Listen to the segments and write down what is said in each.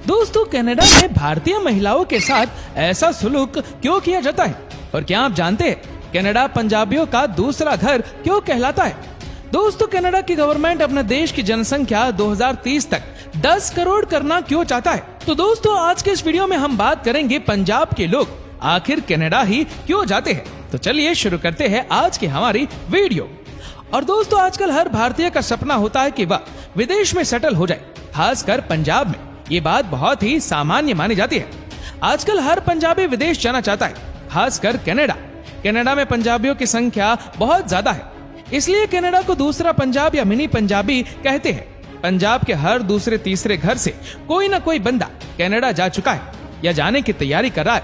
दोस्तों, कनाडा में भारतीय महिलाओं के साथ ऐसा सुलूक क्यों किया जाता है और क्या आप जानते हैं कनाडा पंजाबियों का दूसरा घर क्यों कहलाता है? दोस्तों, कनाडा की गवर्नमेंट अपने देश की जनसंख्या 2030 तक 10 करोड़ करना क्यों चाहता है? तो दोस्तों, आज के इस वीडियो में हम बात करेंगे पंजाब के लोग आखिर कनाडा ही क्यों जाते हैं। तो चलिए शुरू करते हैं आज की हमारी वीडियो। और दोस्तों, आजकल हर भारतीय का सपना होता है कि वह विदेश में सेटल हो जाए, खासकर पंजाब में। ये बात बहुत ही सामान्य मानी जाती है। आजकल हर पंजाबी विदेश जाना चाहता है, खासकर कनाडा। कनाडा में पंजाबियों की संख्या बहुत ज्यादा है, इसलिए कनाडा को दूसरा पंजाब या मिनी पंजाबी कहते हैं। पंजाब के हर दूसरे तीसरे घर से कोई ना कोई बंदा कनाडा जा चुका है या जाने की तैयारी कर रहा है।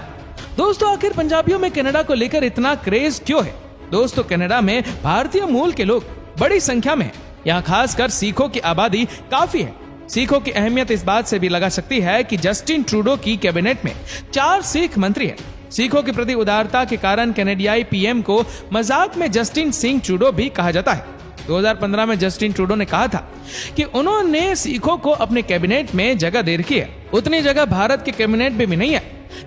दोस्तों, आखिर पंजाबियों में कनाडा को लेकर इतना क्रेज क्यों है? दोस्तों, कनाडा में भारतीय मूल के लोग बड़ी संख्या में हैं। यहाँ खासकर सिखों की आबादी काफी है। सिखों की अहमियत इस बात से भी लगा सकती है कि जस्टिन ट्रूडो की कैबिनेट में 4 सिख मंत्री हैं। सिखों के प्रति उदारता के कारण कनाडियाई पीएम को मजाक में जस्टिन सिंह ट्रूडो भी कहा जाता है। 2015 में जस्टिन ट्रूडो ने कहा था कि उन्होंने सिखों को अपने कैबिनेट में जगह दे रखी है, उतनी जगह भारत के कैबिनेट में भी नहीं है।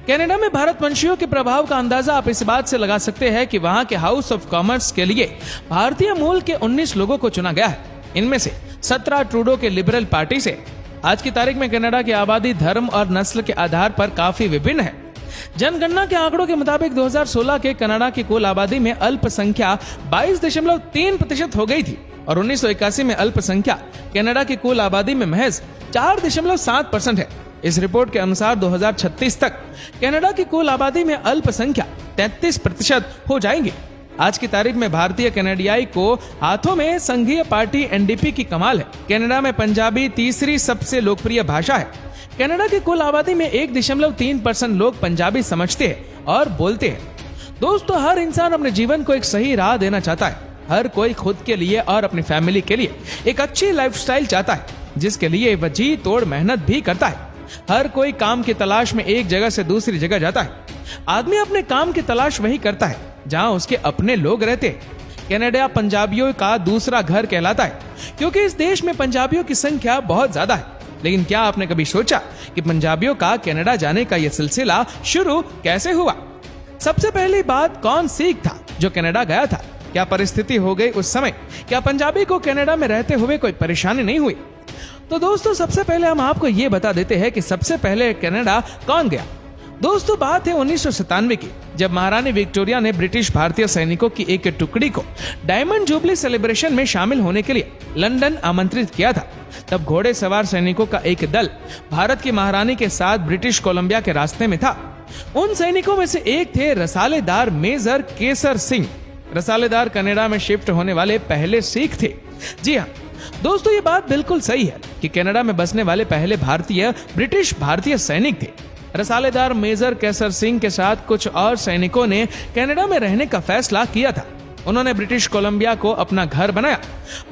कनाडा में भारत वंशियों के प्रभाव का अंदाजा आप इस बात से लगा सकते हैं कि वहां के हाउस ऑफ कॉमर्स के लिए भारतीय मूल के 19 लोगों को चुना गया है। इनमें से 17 ट्रूडो के लिबरल पार्टी से। आज की तारीख में कनाडा की आबादी धर्म और नस्ल के आधार पर काफी विभिन्न है। जनगणना के आंकड़ों के मुताबिक 2016 के कनाडा की कुल आबादी में अल्पसंख्या 22.3% हो गई थी और 1981 में अल्पसंख्या कनाडा की कुल आबादी में महज 4.7% है। इस रिपोर्ट के अनुसार 2036 तक कनाडा की कुल आबादी में अल्पसंख्या 33% हो जाएंगी। आज की तारीख में भारतीय कनाडियाई को हाथों में संघीय पार्टी एनडीपी की कमाल है। कनाडा में पंजाबी तीसरी सबसे लोकप्रिय भाषा है। कनाडा की कुल आबादी में 1.3% लोग पंजाबी समझते हैं और बोलते हैं। दोस्तों, हर इंसान अपने जीवन को एक सही राह देना चाहता है। हर कोई खुद के लिए और अपनी फैमिली के लिए एक अच्छी लाइफस्टाइल चाहता है, जिसके लिए वह जी तोड़ मेहनत भी करता है। हर कोई काम की तलाश में एक जगह से दूसरी जगह जाता है। आदमी अपने काम की तलाश वही करता है जहां उसके अपने लोग रहते हैं। कनाडा पंजाबियों का दूसरा घर कहलाता है क्योंकि इस देश में पंजाबियों की संख्या बहुत ज्यादा है। लेकिन क्या आपने कभी सोचा कि पंजाबियों का कनाडा जाने का यह सिलसिला शुरू कैसे हुआ? सबसे पहली बात, कौन सिख था जो कनाडा गया था? क्या परिस्थिति हो गई उस समय? क्या पंजाबी को कनाडा में रहते हुए कोई परेशानी नहीं हुई? तो दोस्तों, सबसे पहले हम आपको ये बता देते हैं कि सबसे पहले कनाडा कौन गया। दोस्तों, बात है 1997 की, जब महारानी विक्टोरिया ने ब्रिटिश भारतीय सैनिकों की एक टुकड़ी को डायमंड जुबली सेलिब्रेशन में शामिल होने के लिए लंदन आमंत्रित किया था। तब घोड़े सवार सैनिकों का एक दल भारत की महारानी के साथ ब्रिटिश कोलंबिया के रास्ते में था। उन सैनिकों में से एक थे रसालेदार मेजर केसर सिंह। रसालेदार कनाडा में शिफ्ट होने वाले पहले सिख थे। जी हाँ दोस्तों, ये बात बिल्कुल सही है कि कनाडा में बसने वाले पहले ब्रिटिश भारतीय सैनिक थे। रसालेदार मेजर केसर सिंह के साथ कुछ और सैनिकों ने कनाडा में रहने का फैसला किया था। उन्होंने ब्रिटिश कोलंबिया को अपना घर बनाया।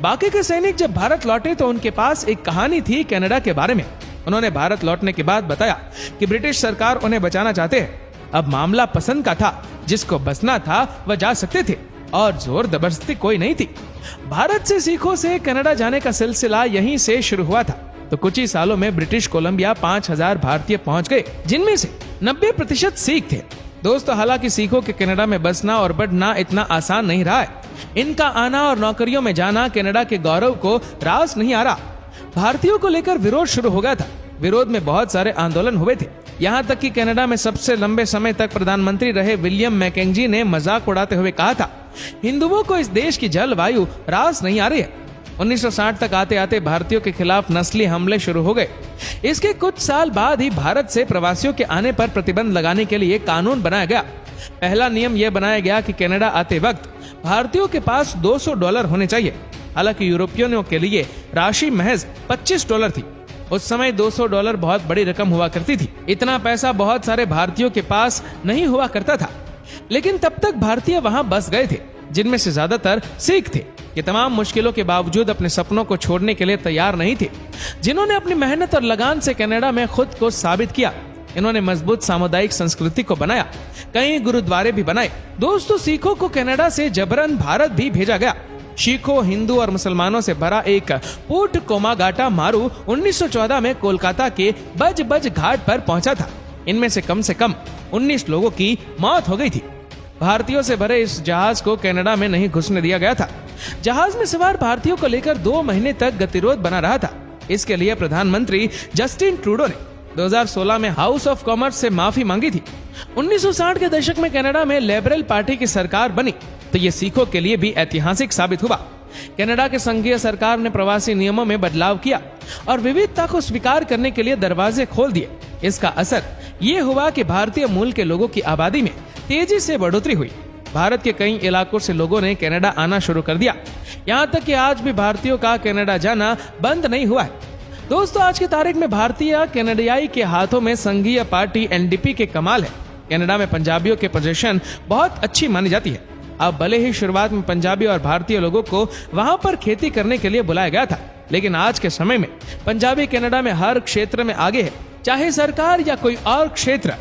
बाकी के सैनिक जब भारत लौटे तो उनके पास एक कहानी थी कनाडा के बारे में। उन्होंने भारत लौटने के बाद बताया कि ब्रिटिश सरकार उन्हें बचाना चाहते हैं। अब मामला पसंद का था, जिसको बसना था वह जा सकते थे और जोर जबरदस्ती कोई नहीं थी। भारत से सिखों से कनाडा जाने का सिलसिला यहीं से शुरू हुआ था। तो कुछ ही सालों में ब्रिटिश कोलंबिया 5000 भारतीय पहुंच गए, जिनमें से 90% सिख थे। दोस्तों, हालांकि सिखों के कनाडा में बसना और बढ़ना इतना आसान नहीं रहा है। इनका आना और नौकरियों में जाना कनाडा के गौरव को रास नहीं आ रहा। भारतीयों को लेकर विरोध शुरू हो गया था। विरोध में बहुत सारे आंदोलन हुए थे। यहाँ तक कि कनाडा में सबसे लंबे समय तक प्रधानमंत्री रहे विलियम मैकेंजी ने मजाक उड़ाते हुए कहा था, हिंदुओं को इस देश की जलवायु रास नहीं आ रही है। 1960 तक आते आते भारतीयों के खिलाफ नस्ली हमले शुरू हो गए। इसके कुछ साल बाद ही भारत से प्रवासियों के आने पर प्रतिबंध लगाने के लिए कानून बनाया गया। पहला नियम यह बनाया गया कि कनाडा आते वक्त भारतीयों के पास $200 होने चाहिए। हालांकि यूरोपियनों के लिए राशि महज $25 थी। उस समय $200 बहुत बड़ी रकम हुआ करती थी। इतना पैसा बहुत सारे भारतीयों के पास नहीं हुआ करता था। लेकिन तब तक भारतीय वहां बस गए थे, जिनमें से ज्यादातर सिख थे। ये तमाम मुश्किलों के बावजूद अपने सपनों को छोड़ने के लिए तैयार नहीं थे, जिन्होंने अपनी मेहनत और लगान से कनाडा में खुद को साबित किया। इन्होंने मजबूत सामुदायिक संस्कृति को बनाया, कई गुरुद्वारे भी बनाए। दोस्तों, सिखों को कनाडा से जबरन भारत भी भेजा गया। शीखों, हिंदू और मुसलमानों से भरा एक पूट कोमागाटा मारू 1914 में कोलकाता के बज बज घाट पर पहुंचा था। इनमें से कम 19 लोगों की मौत हो गई थी। भारतीयों से भरे इस जहाज को कनाडा में नहीं घुसने दिया गया था। जहाज में सवार भारतीयों को लेकर 2 महीने तक गतिरोध बना रहा था। इसके लिए प्रधानमंत्री जस्टिन ट्रूडो ने 2016 में हाउस ऑफ कॉमर्स से माफी मांगी थी। 1960 के दशक में कनाडा में लिबरल पार्टी की सरकार बनी तो ये सिखों के लिए भी ऐतिहासिक साबित हुआ। कनाडा के संघीय सरकार ने प्रवासी नियमों में बदलाव किया और विविधता को स्वीकार करने के लिए दरवाजे खोल दिए। इसका असर ये हुआ कि भारतीय मूल के लोगों की आबादी में तेजी से बढ़ोतरी हुई। भारत के कई इलाकों से लोगों ने कनाडा आना शुरू कर दिया। यहाँ तक कि आज भी भारतीयों का कनाडा जाना बंद नहीं हुआ है। दोस्तों, आज की तारीख में भारतीय कनाडियाई के हाथों में संघीय पार्टी एनडीपी के कमाल है। कनाडा में पंजाबियों के पोजीशन बहुत अच्छी मानी जाती है। अब भले ही शुरुआत में पंजाबी और भारतीय लोगों को वहां पर खेती करने के लिए बुलाया गया था, लेकिन आज के समय में पंजाबी कनाडा में हर क्षेत्र में आगे है, चाहे सरकार या कोई और क्षेत्र।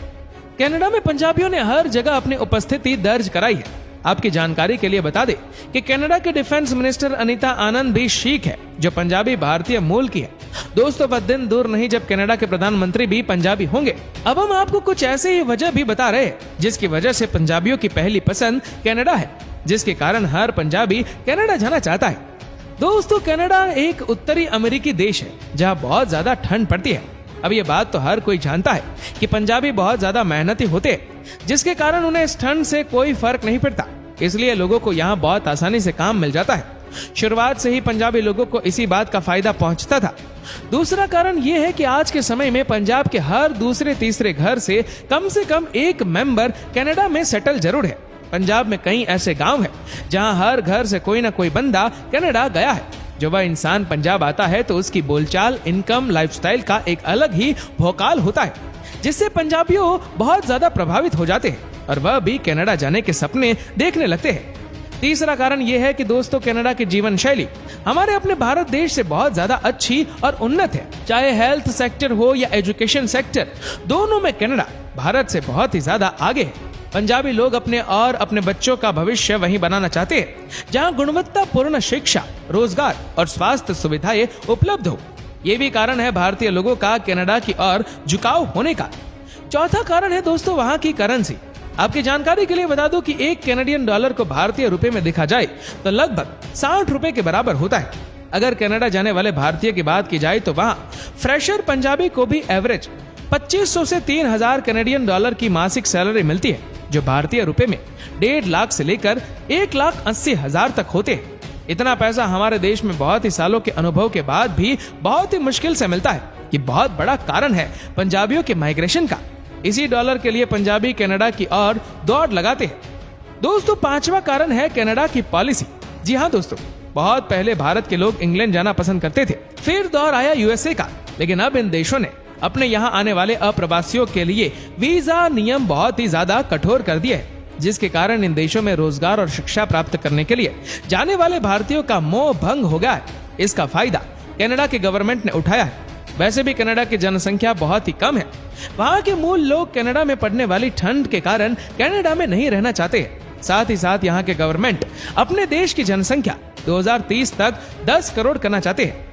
कनाडा में पंजाबियों ने हर जगह अपनी उपस्थिति दर्ज कराई है। आपकी जानकारी के लिए बता दें कि कनाडा के डिफेंस मिनिस्टर अनीता आनंद भी सिख है, जो पंजाबी भारतीय मूल की है। दोस्तों, वह दिन दूर नहीं जब कनाडा के प्रधानमंत्री भी पंजाबी होंगे। अब हम आपको कुछ ऐसे ही वजह भी बता रहे हैं जिसकी वजह से पंजाबियों की पहली पसंद कनाडा है, जिसके कारण हर पंजाबी कनाडा जाना चाहता है। दोस्तों, कनाडा एक उत्तरी अमेरिकी देश है जहाँ बहुत ज्यादा ठंड पड़ती है। अब ये बात तो हर कोई जानता है कि पंजाबी बहुत ज्यादा मेहनती होते हैं, जिसके कारण उन्हें इस ठंड से कोई फर्क नहीं पड़ता। इसलिए लोगों को यहाँ बहुत आसानी से काम मिल जाता है। शुरुआत से ही पंजाबी लोगों को इसी बात का फायदा पहुंचता था। दूसरा कारण यह है कि आज के समय में पंजाब के हर दूसरे तीसरे घर से कम एक मेंबर कनाडा में सेटल जरूर है। पंजाब में कई ऐसे गांव हैं जहां हर घर से कोई ना कोई बंदा कनाडा गया है। जो वह इंसान पंजाब आता है तो उसकी बोलचाल, इनकम, लाइफस्टाइल का एक अलग ही भौकाल होता है, जिससे पंजाबियों बहुत ज्यादा प्रभावित हो जाते हैं और वह भी कनाडा जाने के सपने देखने लगते हैं। तीसरा कारण यह है कि दोस्तों, कनाडा की जीवन शैली हमारे अपने भारत देश से बहुत ज्यादा अच्छी और उन्नत है। चाहे हेल्थ सेक्टर हो या एजुकेशन सेक्टर, दोनों में कनाडा भारत से बहुत ही ज्यादा आगे है। पंजाबी लोग अपने और अपने बच्चों का भविष्य वहीं बनाना चाहते हैं जहां गुणवत्तापूर्ण शिक्षा, रोजगार और स्वास्थ्य सुविधाएं उपलब्ध हो। ये भी कारण है भारतीय लोगों का कनाडा की ओर झुकाव होने का। चौथा कारण है दोस्तों, वहां की करेंसी। आपकी जानकारी के लिए बता दूं कि एक कैनेडियन डॉलर को भारतीय रुपए में देखा जाए तो लगभग 60 रुपए के बराबर होता है। अगर कनाडा जाने वाले भारतीय की बात की जाए तो वहां फ्रेशर पंजाबी को भी एवरेज 2500 से 3000 कैनेडियन डॉलर की मासिक सैलरी मिलती है, जो भारतीय रुपए में 1.5 लाख से लेकर 1,80,000 तक होते हैं। इतना पैसा हमारे देश में बहुत ही सालों के अनुभव के बाद भी बहुत ही मुश्किल से मिलता है। ये बहुत बड़ा कारण है पंजाबियों के माइग्रेशन का। इसी डॉलर के लिए पंजाबी कनाडा की ओर दौड़ लगाते हैं। दोस्तों, पांचवा कारण है कनाडा की पॉलिसी। जी हाँ दोस्तों, बहुत पहले भारत के लोग इंग्लैंड जाना पसंद करते थे, फिर दौर आया यूएसए का, लेकिन अब इन देशों ने अपने यहाँ आने वाले अप्रवासियों के लिए वीजा नियम बहुत ही ज्यादा कठोर कर दिए हैं, जिसके कारण इन देशों में रोजगार और शिक्षा प्राप्त करने के लिए जाने वाले भारतीयों का मोह भंग हो गया है। इसका फायदा कनाडा की गवर्नमेंट ने उठाया है। वैसे भी कनाडा की जनसंख्या बहुत ही कम है। वहाँ के मूल लोग कनाडा में पड़ने वाली ठंड के कारण कनाडा में नहीं रहना चाहते हैं। साथ ही साथ यहाँ के गवर्नमेंट अपने देश की जनसंख्या 2030 तक 10 करोड़ करना चाहते हैं।